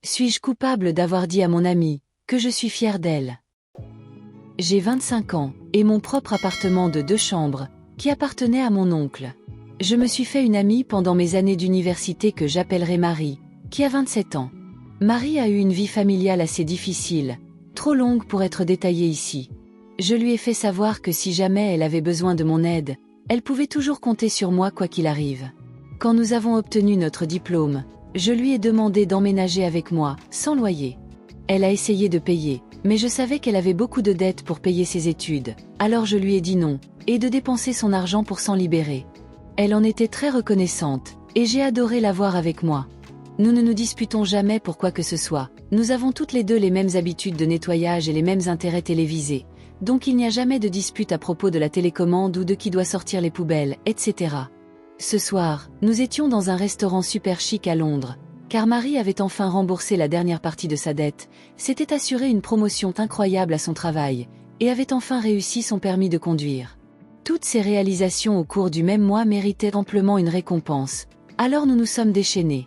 Suis-je coupable d'avoir dit à mon amie que je suis fière d'elle? J'ai 25 ans, et mon propre appartement de 2 chambres, qui appartenait à mon oncle. Je me suis fait une amie pendant mes années d'université que j'appellerai Marie, qui a 27 ans. Marie a eu une vie familiale assez difficile, trop longue pour être détaillée ici. Je lui ai fait savoir que si jamais elle avait besoin de mon aide, elle pouvait toujours compter sur moi quoi qu'il arrive. Quand nous avons obtenu notre diplôme, je lui ai demandé d'emménager avec moi, sans loyer. Elle a essayé de payer, mais je savais qu'elle avait beaucoup de dettes pour payer ses études, alors je lui ai dit non, et de dépenser son argent pour s'en libérer. Elle en était très reconnaissante, et j'ai adoré la voir avec moi. Nous ne nous disputons jamais pour quoi que ce soit, nous avons toutes les deux les mêmes habitudes de nettoyage et les mêmes intérêts télévisés, donc il n'y a jamais de dispute à propos de la télécommande ou de qui doit sortir les poubelles, etc. Ce soir, nous étions dans un restaurant super chic à Londres, car Marie avait enfin remboursé la dernière partie de sa dette, s'était assuré une promotion incroyable à son travail, et avait enfin réussi son permis de conduire. Toutes ces réalisations au cours du même mois méritaient amplement une récompense, alors nous nous sommes déchaînés.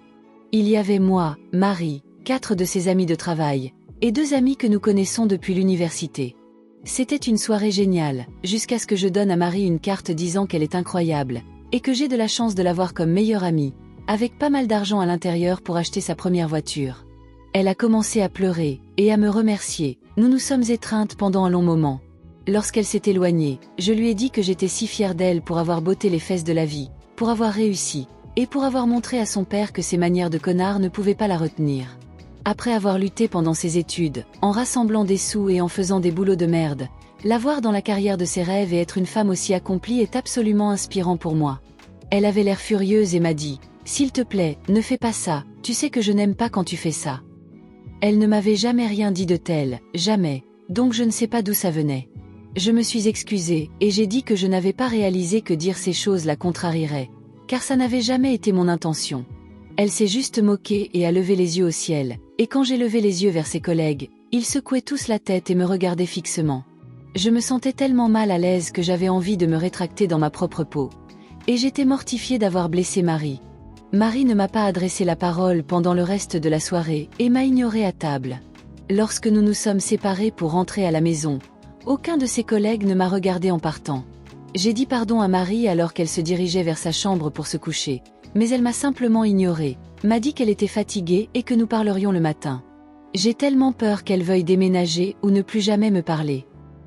Il y avait moi, Marie, 4 de ses amis de travail, et 2 amis que nous connaissons depuis l'université. C'était une soirée géniale, jusqu'à ce que je donne à Marie une carte disant qu'elle est incroyable, et que j'ai de la chance de l'avoir comme meilleure amie, avec pas mal d'argent à l'intérieur pour acheter sa première voiture. Elle a commencé à pleurer, et à me remercier, nous nous sommes étreintes pendant un long moment. Lorsqu'elle s'est éloignée, je lui ai dit que j'étais si fière d'elle pour avoir botté les fesses de la vie, pour avoir réussi, et pour avoir montré à son père que ses manières de connard ne pouvaient pas la retenir. Après avoir lutté pendant ses études, en rassemblant des sous et en faisant des boulots de merde, la voir dans la carrière de ses rêves et être une femme aussi accomplie est absolument inspirant pour moi. Elle avait l'air furieuse et m'a dit « S'il te plaît, ne fais pas ça, tu sais que je n'aime pas quand tu fais ça. » Elle ne m'avait jamais rien dit de tel, jamais, donc je ne sais pas d'où ça venait. Je me suis excusée, et j'ai dit que je n'avais pas réalisé que dire ces choses la contrarierait, car ça n'avait jamais été mon intention. Elle s'est juste moquée et a levé les yeux au ciel, et quand j'ai levé les yeux vers ses collègues, ils secouaient tous la tête et me regardaient fixement. Je me sentais tellement mal à l'aise que j'avais envie de me rétracter dans ma propre peau. Et j'étais mortifiée d'avoir blessé Marie. Marie ne m'a pas adressé la parole pendant le reste de la soirée et m'a ignorée à table. Lorsque nous nous sommes séparés pour rentrer à la maison, aucun de ses collègues ne m'a regardé en partant. J'ai dit pardon à Marie alors qu'elle se dirigeait vers sa chambre pour se coucher, mais elle m'a simplement ignorée, m'a dit qu'elle était fatiguée et que nous parlerions le matin. J'ai tellement peur qu'elle veuille déménager ou ne plus jamais me parler.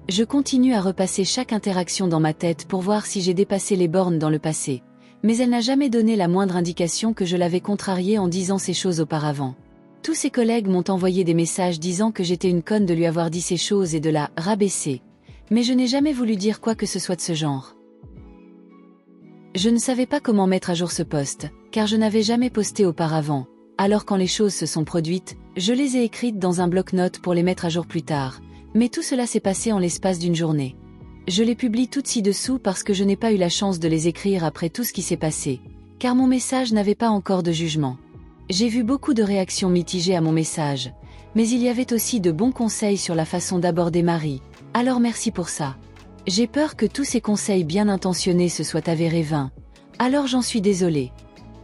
Je continue à repasser chaque interaction dans ma tête pour voir si j'ai dépassé les bornes dans le passé, mais elle n'a jamais donné la moindre indication que je l'avais contrariée en disant ces choses auparavant. Tous ses collègues m'ont envoyé des messages disant que j'étais une conne de lui avoir dit ces choses et de la rabaisser, mais je n'ai jamais voulu dire quoi que ce soit de ce genre. Je ne savais pas comment mettre à jour ce post, car je n'avais jamais posté auparavant, alors quand les choses se sont produites, je les ai écrites dans un bloc-notes pour les mettre à jour plus tard, mais tout cela s'est passé en l'espace d'une journée. Je les publie toutes ci-dessous parce que je n'ai pas eu la chance de les écrire après tout ce qui s'est passé, car mon message n'avait pas encore de jugement. J'ai vu beaucoup de réactions mitigées à mon message, mais il y avait aussi de bons conseils sur la façon d'aborder Marie, alors merci pour ça. J'ai peur que tous ces conseils bien intentionnés se soient avérés vains, alors j'en suis désolée.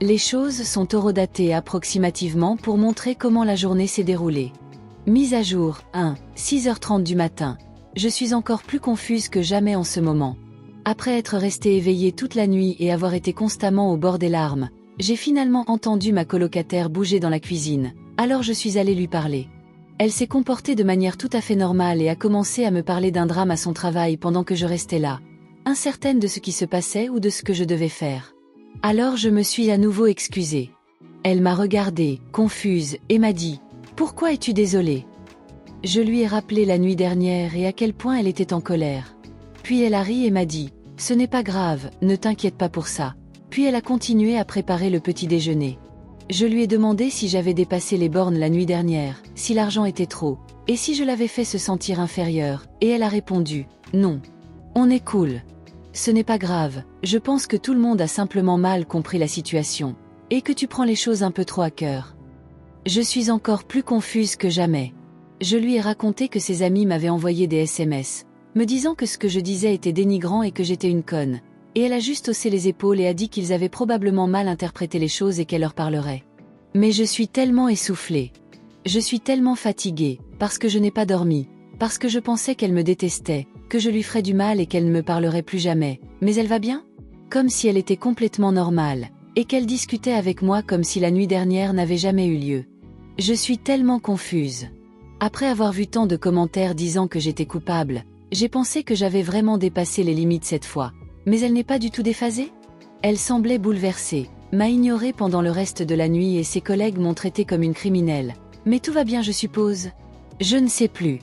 Les choses sont horodatées approximativement pour montrer comment la journée s'est déroulée. Mise à jour, 1, 6h30 du matin. Je suis encore plus confuse que jamais en ce moment. Après être restée éveillée toute la nuit et avoir été constamment au bord des larmes, j'ai finalement entendu ma colocataire bouger dans la cuisine, alors je suis allée lui parler. Elle s'est comportée de manière tout à fait normale et a commencé à me parler d'un drame à son travail pendant que je restais là, incertaine de ce qui se passait ou de ce que je devais faire. Alors je me suis à nouveau excusée. Elle m'a regardée, confuse, et m'a dit « Pourquoi es-tu désolée ?» Je lui ai rappelé la nuit dernière et à quel point elle était en colère. Puis elle a ri et m'a dit « Ce n'est pas grave, ne t'inquiète pas pour ça. » Puis elle a continué à préparer le petit déjeuner. Je lui ai demandé si j'avais dépassé les bornes la nuit dernière, si l'argent était trop, et si je l'avais fait se sentir inférieure, et elle a répondu « Non. On est cool. Ce n'est pas grave, je pense que tout le monde a simplement mal compris la situation, et que tu prends les choses un peu trop à cœur. » Je suis encore plus confuse que jamais. Je lui ai raconté que ses amis m'avaient envoyé des SMS, me disant que ce que je disais était dénigrant et que j'étais une conne, et elle a juste haussé les épaules et a dit qu'ils avaient probablement mal interprété les choses et qu'elle leur parlerait. Mais je suis tellement essoufflée. Je suis tellement fatiguée, parce que je n'ai pas dormi, parce que je pensais qu'elle me détestait, que je lui ferais du mal et qu'elle ne me parlerait plus jamais. Mais elle va bien? Comme si elle était complètement normale, et qu'elle discutait avec moi comme si la nuit dernière n'avait jamais eu lieu. Je suis tellement confuse. Après avoir vu tant de commentaires disant que j'étais coupable, j'ai pensé que j'avais vraiment dépassé les limites cette fois. Mais elle n'est pas du tout déphasée? Elle semblait bouleversée, m'a ignorée pendant le reste de la nuit et ses collègues m'ont traitée comme une criminelle. Mais tout va bien, je suppose? Je ne sais plus.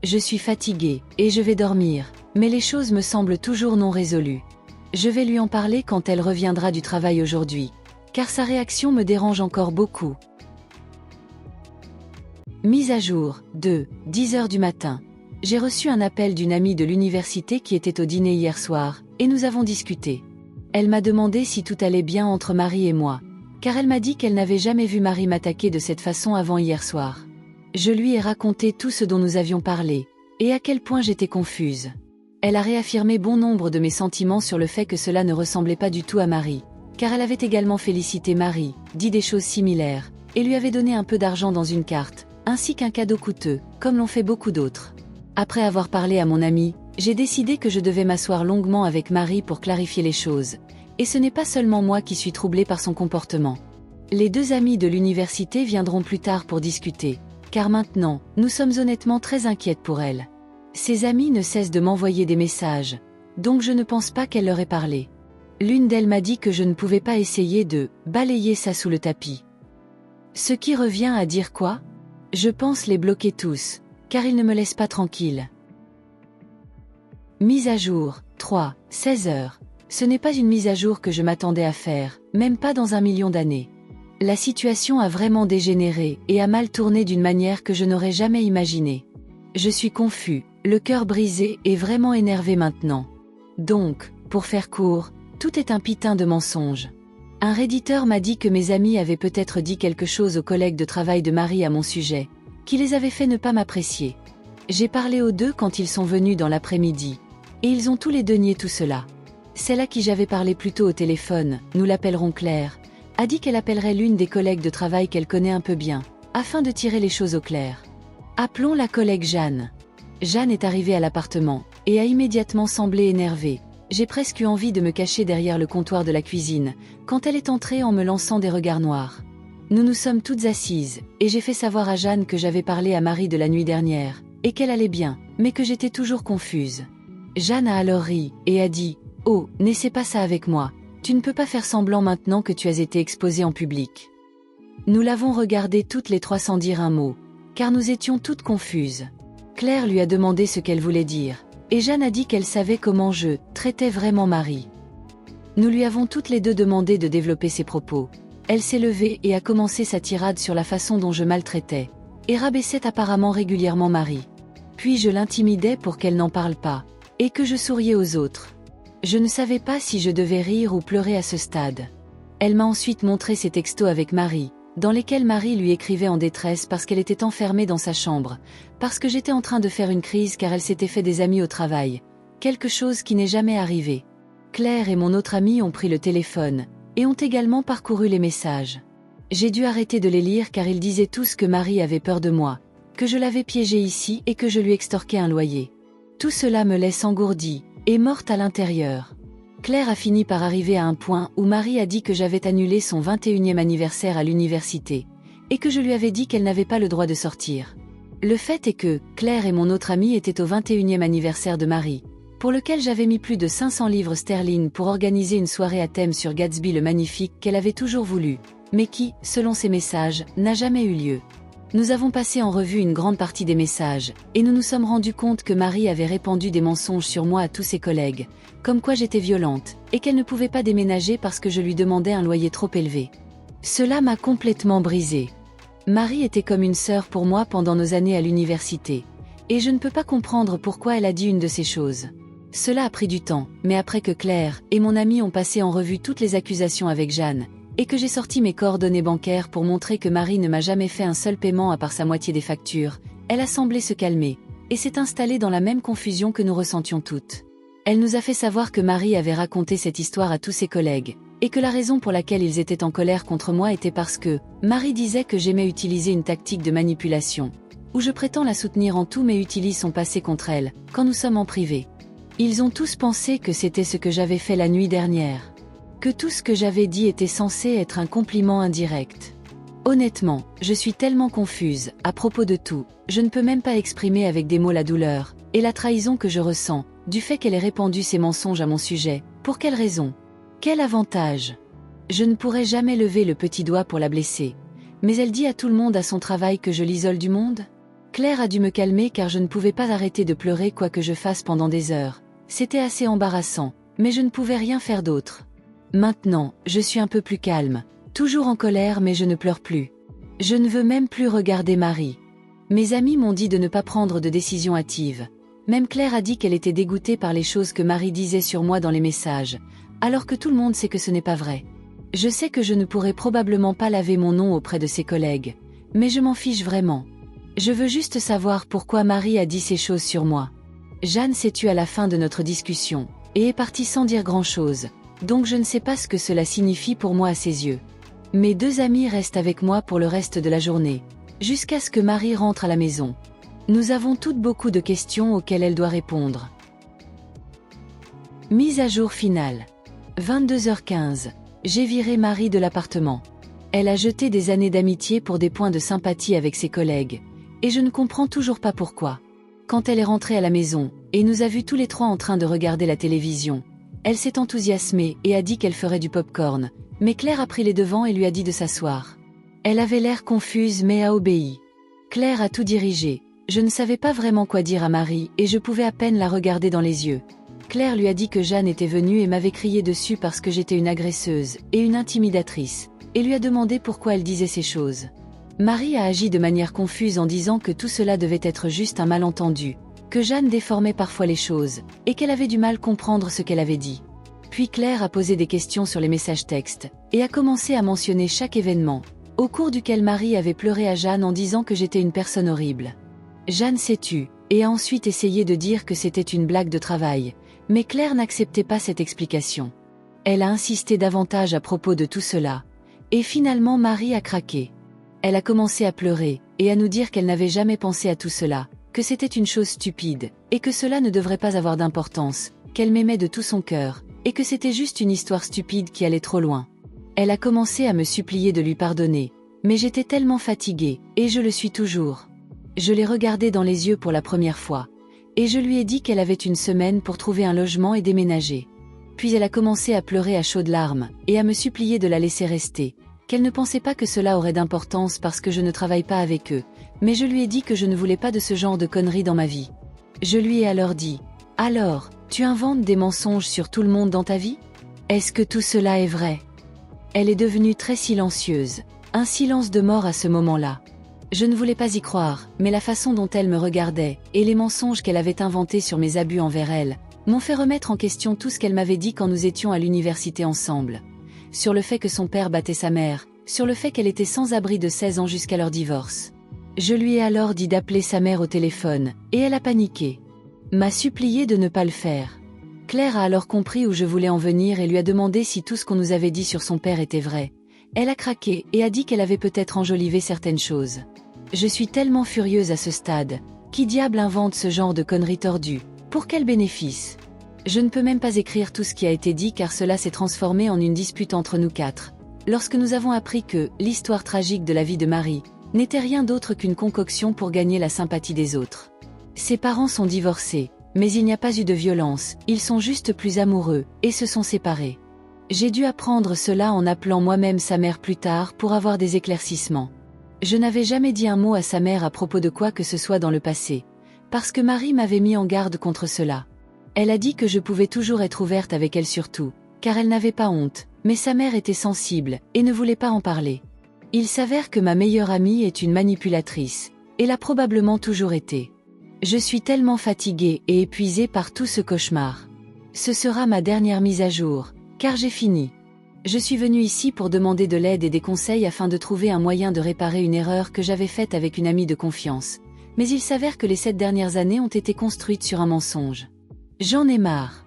Je suis fatiguée, et je vais dormir, mais les choses me semblent toujours non résolues. Je vais lui en parler quand elle reviendra du travail aujourd'hui, car sa réaction me dérange encore beaucoup. Mise à jour, 10 heures du matin. J'ai reçu un appel d'une amie de l'université qui était au dîner hier soir, et nous avons discuté. Elle m'a demandé si tout allait bien entre Marie et moi, car elle m'a dit qu'elle n'avait jamais vu Marie m'attaquer de cette façon avant hier soir. Je lui ai raconté tout ce dont nous avions parlé, et à quel point j'étais confuse. Elle a réaffirmé bon nombre de mes sentiments sur le fait que cela ne ressemblait pas du tout à Marie, car elle avait également félicité Marie, dit des choses similaires, et lui avait donné un peu d'argent dans une carte, ainsi qu'un cadeau coûteux, comme l'ont fait beaucoup d'autres. Après avoir parlé à mon amie, j'ai décidé que je devais m'asseoir longuement avec Marie pour clarifier les choses, et ce n'est pas seulement moi qui suis troublée par son comportement. Les deux amies de l'université viendront plus tard pour discuter, car maintenant, nous sommes honnêtement très inquiètes pour elle. Ses amies ne cessent de m'envoyer des messages, donc je ne pense pas qu'elle leur ait parlé. L'une d'elles m'a dit que je ne pouvais pas essayer de « balayer ça sous le tapis ». Ce qui revient à dire quoi? Je pense les bloquer tous, car ils ne me laissent pas tranquille. Mise à jour, 16 heures. Ce n'est pas une mise à jour que je m'attendais à faire, même pas dans 1 million d'années. La situation a vraiment dégénéré et a mal tourné d'une manière que je n'aurais jamais imaginée. Je suis confus, le cœur brisé et vraiment énervé maintenant. Donc, pour faire court, tout est un pitin de mensonge. Un redditeur m'a dit que mes amis avaient peut-être dit quelque chose aux collègues de travail de Marie à mon sujet, qui les avait fait ne pas m'apprécier. J'ai parlé aux deux quand ils sont venus dans l'après-midi, et ils ont tous les deux nié tout cela. Celle à qui j'avais parlé plus tôt au téléphone, nous l'appellerons Claire, a dit qu'elle appellerait l'une des collègues de travail qu'elle connaît un peu bien, afin de tirer les choses au clair. Appelons la collègue Jeanne. Jeanne est arrivée à l'appartement, et a immédiatement semblé énervée. J'ai presque eu envie de me cacher derrière le comptoir de la cuisine, quand elle est entrée en me lançant des regards noirs. Nous nous sommes toutes assises, et j'ai fait savoir à Jeanne que j'avais parlé à Marie de la nuit dernière, et qu'elle allait bien, mais que j'étais toujours confuse. Jeanne a alors ri, et a dit « Oh, n'essaie pas ça avec moi, tu ne peux pas faire semblant maintenant que tu as été exposée en public. » Nous l'avons regardée toutes les trois sans dire un mot, car nous étions toutes confuses. Claire lui a demandé ce qu'elle voulait dire, et Jeanne a dit qu'elle savait comment je traitais vraiment Marie. Nous lui avons toutes les deux demandé de développer ses propos. Elle s'est levée et a commencé sa tirade sur la façon dont je maltraitais, et rabaissait apparemment régulièrement Marie. Puis je l'intimidais pour qu'elle n'en parle pas, et que je souriais aux autres. Je ne savais pas si je devais rire ou pleurer à ce stade. Elle m'a ensuite montré ses textos avec Marie, dans lesquels Marie lui écrivait en détresse parce qu'elle était enfermée dans sa chambre, parce que j'étais en train de faire une crise car elle s'était fait des amis au travail, quelque chose qui n'est jamais arrivé. Claire et mon autre amie ont pris le téléphone, et ont également parcouru les messages. J'ai dû arrêter de les lire car ils disaient tous que Marie avait peur de moi, que je l'avais piégée ici et que je lui extorquais un loyer. Tout cela me laisse engourdie, et morte à l'intérieur. Claire a fini par arriver à un point où Marie a dit que j'avais annulé son 21e anniversaire à l'université, et que je lui avais dit qu'elle n'avait pas le droit de sortir. Le fait est que, Claire et mon autre amie étaient au 21e anniversaire de Marie, pour lequel j'avais mis plus de 500 livres sterling pour organiser une soirée à thème sur Gatsby le Magnifique qu'elle avait toujours voulu, mais qui, selon ses messages, n'a jamais eu lieu. Nous avons passé en revue une grande partie des messages, et nous nous sommes rendus compte que Marie avait répandu des mensonges sur moi à tous ses collègues, comme quoi j'étais violente, et qu'elle ne pouvait pas déménager parce que je lui demandais un loyer trop élevé. Cela m'a complètement brisée. Marie était comme une sœur pour moi pendant nos années à l'université, et je ne peux pas comprendre pourquoi elle a dit une de ces choses. Cela a pris du temps, mais après que Claire et mon amie ont passé en revue toutes les accusations avec Jeanne, et que j'ai sorti mes coordonnées bancaires pour montrer que Marie ne m'a jamais fait un seul paiement à part sa moitié des factures, elle a semblé se calmer, et s'est installée dans la même confusion que nous ressentions toutes. Elle nous a fait savoir que Marie avait raconté cette histoire à tous ses collègues, et que la raison pour laquelle ils étaient en colère contre moi était parce que Marie disait que j'aimais utiliser une tactique de manipulation, où je prétends la soutenir en tout mais utilise son passé contre elle, quand nous sommes en privé. Ils ont tous pensé que c'était ce que j'avais fait la nuit dernière. Que tout ce que j'avais dit était censé être un compliment indirect. Honnêtement, je suis tellement confuse, à propos de tout, je ne peux même pas exprimer avec des mots la douleur, et la trahison que je ressens, du fait qu'elle ait répandu ces mensonges à mon sujet. Pour quelle raison? Quel avantage? Je ne pourrai jamais lever le petit doigt pour la blesser. Mais elle dit à tout le monde à son travail que je l'isole du monde? Claire a dû me calmer car je ne pouvais pas arrêter de pleurer quoi que je fasse pendant des heures. C'était assez embarrassant, mais je ne pouvais rien faire d'autre. Maintenant, je suis un peu plus calme, toujours en colère mais je ne pleure plus. Je ne veux même plus regarder Marie. Mes amis m'ont dit de ne pas prendre de décision hâtive. Même Claire a dit qu'elle était dégoûtée par les choses que Marie disait sur moi dans les messages, alors que tout le monde sait que ce n'est pas vrai. Je sais que je ne pourrai probablement pas laver mon nom auprès de ses collègues, mais je m'en fiche vraiment. Je veux juste savoir pourquoi Marie a dit ces choses sur moi. Jeanne s'est tue à la fin de notre discussion, et est partie sans dire grand-chose, donc je ne sais pas ce que cela signifie pour moi à ses yeux. Mes deux amis restent avec moi pour le reste de la journée, jusqu'à ce que Marie rentre à la maison. Nous avons toutes beaucoup de questions auxquelles elle doit répondre. Mise à jour finale. 22h15. J'ai viré Marie de l'appartement. Elle a jeté des années d'amitié pour des points de sympathie avec ses collègues, et je ne comprends toujours pas pourquoi. Quand elle est rentrée à la maison, et nous a vus tous les trois en train de regarder la télévision, elle s'est enthousiasmée et a dit qu'elle ferait du pop-corn, mais Claire a pris les devants et lui a dit de s'asseoir. Elle avait l'air confuse mais a obéi. Claire a tout dirigé. Je ne savais pas vraiment quoi dire à Marie et je pouvais à peine la regarder dans les yeux. Claire lui a dit que Jeanne était venue et m'avait crié dessus parce que j'étais une agresseuse et une intimidatrice, et lui a demandé pourquoi elle disait ces choses. Marie a agi de manière confuse en disant que tout cela devait être juste un malentendu, que Jeanne déformait parfois les choses, et qu'elle avait du mal à comprendre ce qu'elle avait dit. Puis Claire a posé des questions sur les messages textes, et a commencé à mentionner chaque événement, au cours duquel Marie avait pleuré à Jeanne en disant que j'étais une personne horrible. Jeanne s'est tue, et a ensuite essayé de dire que c'était une blague de travail, mais Claire n'acceptait pas cette explication. Elle a insisté davantage à propos de tout cela, et finalement Marie a craqué. Elle a commencé à pleurer, et à nous dire qu'elle n'avait jamais pensé à tout cela, que c'était une chose stupide, et que cela ne devrait pas avoir d'importance, qu'elle m'aimait de tout son cœur, et que c'était juste une histoire stupide qui allait trop loin. Elle a commencé à me supplier de lui pardonner, mais j'étais tellement fatiguée, et je le suis toujours. Je l'ai regardée dans les yeux pour la première fois, et je lui ai dit qu'elle avait une semaine pour trouver un logement et déménager. Puis elle a commencé à pleurer à chaudes larmes, et à me supplier de la laisser rester, qu'elle ne pensait pas que cela aurait d'importance parce que je ne travaille pas avec eux, mais je lui ai dit que je ne voulais pas de ce genre de conneries dans ma vie. Je lui ai alors dit, « Alors, tu inventes des mensonges sur tout le monde dans ta vie? Est-ce que tout cela est vrai ?» Elle est devenue très silencieuse, un silence de mort à ce moment-là. Je ne voulais pas y croire, mais la façon dont elle me regardait, et les mensonges qu'elle avait inventés sur mes abus envers elle, m'ont fait remettre en question tout ce qu'elle m'avait dit quand nous étions à l'université ensemble. Sur le fait que son père battait sa mère, sur le fait qu'elle était sans abri de 16 ans jusqu'à leur divorce. Je lui ai alors dit d'appeler sa mère au téléphone, et elle a paniqué. M'a supplié de ne pas le faire. Claire a alors compris où je voulais en venir et lui a demandé si tout ce qu'on nous avait dit sur son père était vrai. Elle a craqué et a dit qu'elle avait peut-être enjolivé certaines choses. Je suis tellement furieuse à ce stade. Qui diable invente ce genre de conneries tordues? Pour quel bénéfice? Je ne peux même pas écrire tout ce qui a été dit car cela s'est transformé en une dispute entre nous quatre. Lorsque nous avons appris que l'histoire tragique de la vie de Marie n'était rien d'autre qu'une concoction pour gagner la sympathie des autres. Ses parents sont divorcés, mais il n'y a pas eu de violence, ils sont juste plus amoureux, et se sont séparés. J'ai dû apprendre cela en appelant moi-même sa mère plus tard pour avoir des éclaircissements. Je n'avais jamais dit un mot à sa mère à propos de quoi que ce soit dans le passé, parce que Marie m'avait mis en garde contre cela. Elle a dit que je pouvais toujours être ouverte avec elle surtout, car elle n'avait pas honte, mais sa mère était sensible, et ne voulait pas en parler. Il s'avère que ma meilleure amie est une manipulatrice, et l'a probablement toujours été. Je suis tellement fatiguée et épuisée par tout ce cauchemar. Ce sera ma dernière mise à jour, car j'ai fini. Je suis venue ici pour demander de l'aide et des conseils afin de trouver un moyen de réparer une erreur que j'avais faite avec une amie de confiance. Mais il s'avère que les 7 dernières années ont été construites sur un mensonge. J'en ai marre.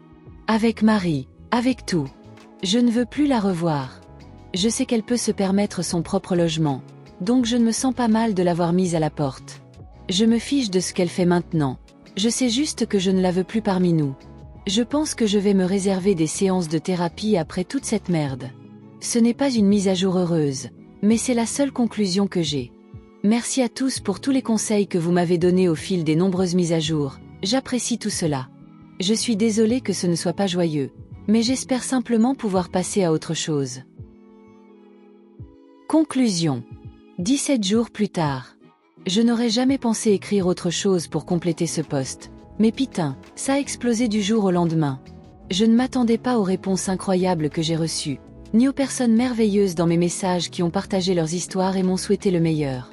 Avec Marie, avec tout. Je ne veux plus la revoir. Je sais qu'elle peut se permettre son propre logement, donc je ne me sens pas mal de l'avoir mise à la porte. Je me fiche de ce qu'elle fait maintenant. Je sais juste que je ne la veux plus parmi nous. Je pense que je vais me réserver des séances de thérapie après toute cette merde. Ce n'est pas une mise à jour heureuse, mais c'est la seule conclusion que j'ai. Merci à tous pour tous les conseils que vous m'avez donnés au fil des nombreuses mises à jour, j'apprécie tout cela. Je suis désolée que ce ne soit pas joyeux, mais j'espère simplement pouvoir passer à autre chose. Conclusion. 17 jours plus tard. Je n'aurais jamais pensé écrire autre chose pour compléter ce post, mais putain, ça a explosé du jour au lendemain. Je ne m'attendais pas aux réponses incroyables que j'ai reçues, ni aux personnes merveilleuses dans mes messages qui ont partagé leurs histoires et m'ont souhaité le meilleur.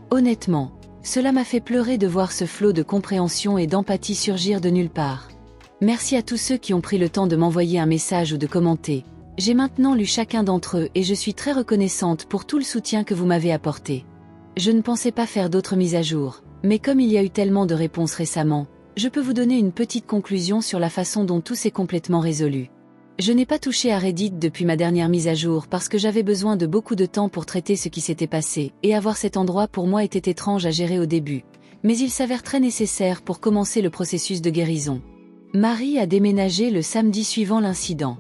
Honnêtement, cela m'a fait pleurer de voir ce flot de compréhension et d'empathie surgir de nulle part. Merci à tous ceux qui ont pris le temps de m'envoyer un message ou de commenter. J'ai maintenant lu chacun d'entre eux et je suis très reconnaissante pour tout le soutien que vous m'avez apporté. Je ne pensais pas faire d'autres mises à jour, mais comme il y a eu tellement de réponses récemment, je peux vous donner une petite conclusion sur la façon dont tout s'est complètement résolu. Je n'ai pas touché à Reddit depuis ma dernière mise à jour parce que j'avais besoin de beaucoup de temps pour traiter ce qui s'était passé, et avoir cet endroit pour moi était étrange à gérer au début, mais il s'avère très nécessaire pour commencer le processus de guérison. Marie a déménagé le samedi suivant l'incident.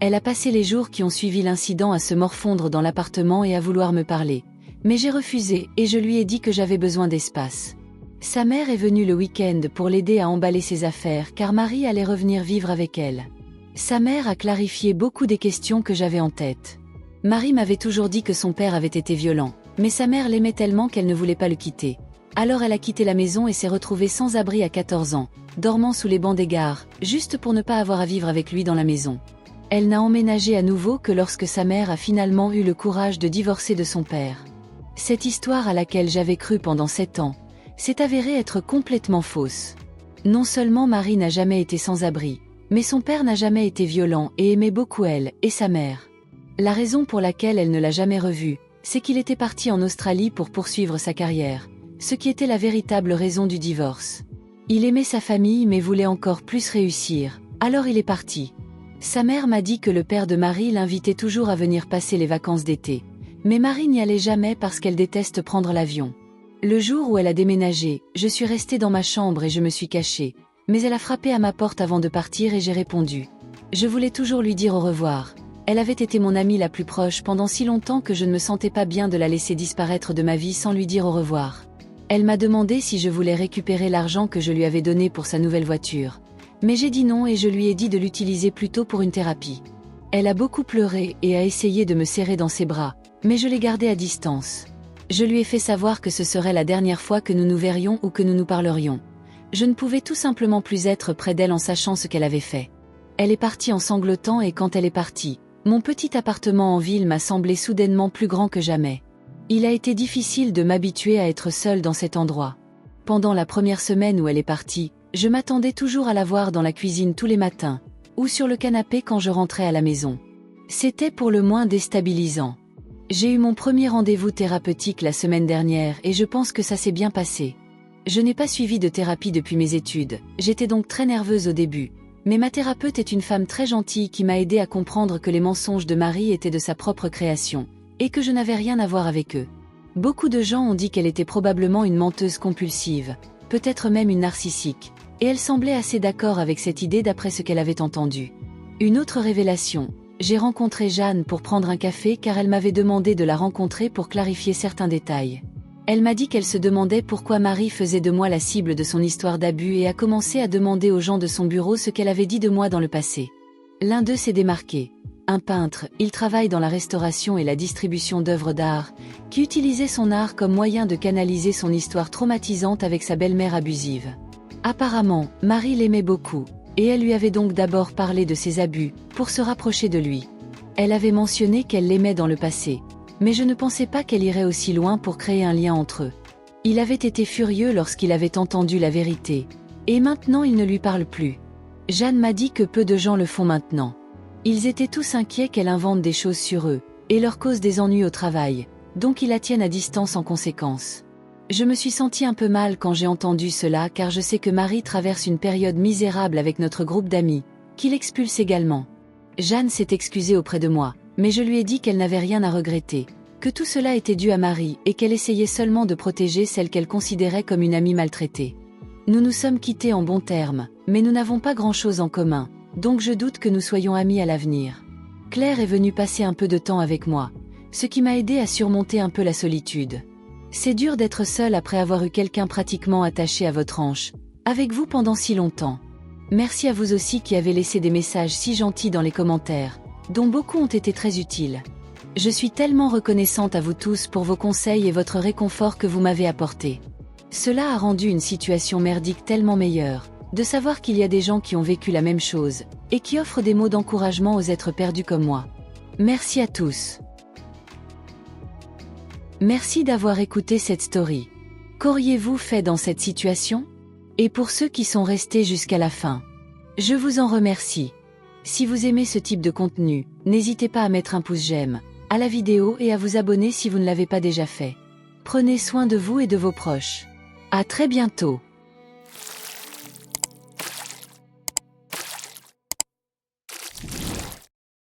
Elle a passé les jours qui ont suivi l'incident à se morfondre dans l'appartement et à vouloir me parler. Mais j'ai refusé et je lui ai dit que j'avais besoin d'espace. Sa mère est venue le week-end pour l'aider à emballer ses affaires car Marie allait revenir vivre avec elle. Sa mère a clarifié beaucoup des questions que j'avais en tête. Marie m'avait toujours dit que son père avait été violent, mais sa mère l'aimait tellement qu'elle ne voulait pas le quitter. Alors elle a quitté la maison et s'est retrouvée sans abri à 14 ans, dormant sous les bancs des gares, juste pour ne pas avoir à vivre avec lui dans la maison. Elle n'a emménagé à nouveau que lorsque sa mère a finalement eu le courage de divorcer de son père. Cette histoire à laquelle j'avais cru pendant 7 ans, s'est avérée être complètement fausse. Non seulement Marie n'a jamais été sans abri, mais son père n'a jamais été violent et aimait beaucoup elle et sa mère. La raison pour laquelle elle ne l'a jamais revu, c'est qu'il était parti en Australie pour poursuivre sa carrière, ce qui était la véritable raison du divorce. Il aimait sa famille mais voulait encore plus réussir, alors il est parti. Sa mère m'a dit que le père de Marie l'invitait toujours à venir passer les vacances d'été. Mais Marie n'y allait jamais parce qu'elle déteste prendre l'avion. Le jour où elle a déménagé, je suis restée dans ma chambre et je me suis cachée. Mais elle a frappé à ma porte avant de partir et j'ai répondu. Je voulais toujours lui dire au revoir. Elle avait été mon amie la plus proche pendant si longtemps que je ne me sentais pas bien de la laisser disparaître de ma vie sans lui dire au revoir. Elle m'a demandé si je voulais récupérer l'argent que je lui avais donné pour sa nouvelle voiture. Mais j'ai dit non et je lui ai dit de l'utiliser plutôt pour une thérapie. Elle a beaucoup pleuré et a essayé de me serrer dans ses bras. Mais je l'ai gardée à distance. Je lui ai fait savoir que ce serait la dernière fois que nous nous verrions ou que nous nous parlerions. Je ne pouvais tout simplement plus être près d'elle en sachant ce qu'elle avait fait. Elle est partie en sanglotant et quand elle est partie, mon petit appartement en ville m'a semblé soudainement plus grand que jamais. Il a été difficile de m'habituer à être seule dans cet endroit. Pendant la première semaine où elle est partie, je m'attendais toujours à la voir dans la cuisine tous les matins, ou sur le canapé quand je rentrais à la maison. C'était pour le moins déstabilisant. J'ai eu mon premier rendez-vous thérapeutique la semaine dernière et je pense que ça s'est bien passé. Je n'ai pas suivi de thérapie depuis mes études, j'étais donc très nerveuse au début, mais ma thérapeute est une femme très gentille qui m'a aidée à comprendre que les mensonges de Marie étaient de sa propre création, et que je n'avais rien à voir avec eux. Beaucoup de gens ont dit qu'elle était probablement une menteuse compulsive, peut-être même une narcissique, et elle semblait assez d'accord avec cette idée d'après ce qu'elle avait entendu. Une autre révélation. J'ai rencontré Jeanne pour prendre un café car elle m'avait demandé de la rencontrer pour clarifier certains détails. Elle m'a dit qu'elle se demandait pourquoi Marie faisait de moi la cible de son histoire d'abus et a commencé à demander aux gens de son bureau ce qu'elle avait dit de moi dans le passé. L'un d'eux s'est démarqué. Un peintre, il travaille dans la restauration et la distribution d'œuvres d'art, qui utilisait son art comme moyen de canaliser son histoire traumatisante avec sa belle-mère abusive. Apparemment, Marie l'aimait beaucoup. Et elle lui avait donc d'abord parlé de ses abus, pour se rapprocher de lui. Elle avait mentionné qu'elle l'aimait dans le passé, mais je ne pensais pas qu'elle irait aussi loin pour créer un lien entre eux. Il avait été furieux lorsqu'il avait entendu la vérité, et maintenant il ne lui parle plus. Jeanne m'a dit que peu de gens le font maintenant. Ils étaient tous inquiets qu'elle invente des choses sur eux, et leur cause des ennuis au travail, donc ils la tiennent à distance en conséquence. Je me suis sentie un peu mal quand j'ai entendu cela car je sais que Marie traverse une période misérable avec notre groupe d'amis, qui l'expulse également. Jeanne s'est excusée auprès de moi, mais je lui ai dit qu'elle n'avait rien à regretter, que tout cela était dû à Marie et qu'elle essayait seulement de protéger celle qu'elle considérait comme une amie maltraitée. Nous nous sommes quittés en bons termes, mais nous n'avons pas grand-chose en commun, donc je doute que nous soyons amis à l'avenir. Claire est venue passer un peu de temps avec moi, ce qui m'a aidé à surmonter un peu la solitude. C'est dur d'être seule après avoir eu quelqu'un pratiquement attaché à votre hanche, avec vous pendant si longtemps. Merci à vous aussi qui avez laissé des messages si gentils dans les commentaires, dont beaucoup ont été très utiles. Je suis tellement reconnaissante à vous tous pour vos conseils et votre réconfort que vous m'avez apporté. Cela a rendu une situation merdique tellement meilleure, de savoir qu'il y a des gens qui ont vécu la même chose, et qui offrent des mots d'encouragement aux êtres perdus comme moi. Merci à tous. Merci d'avoir écouté cette story. Qu'auriez-vous fait dans cette situation? Et pour ceux qui sont restés jusqu'à la fin, je vous en remercie. Si vous aimez ce type de contenu, n'hésitez pas à mettre un pouce j'aime à la vidéo et à vous abonner si vous ne l'avez pas déjà fait. Prenez soin de vous et de vos proches. À très bientôt.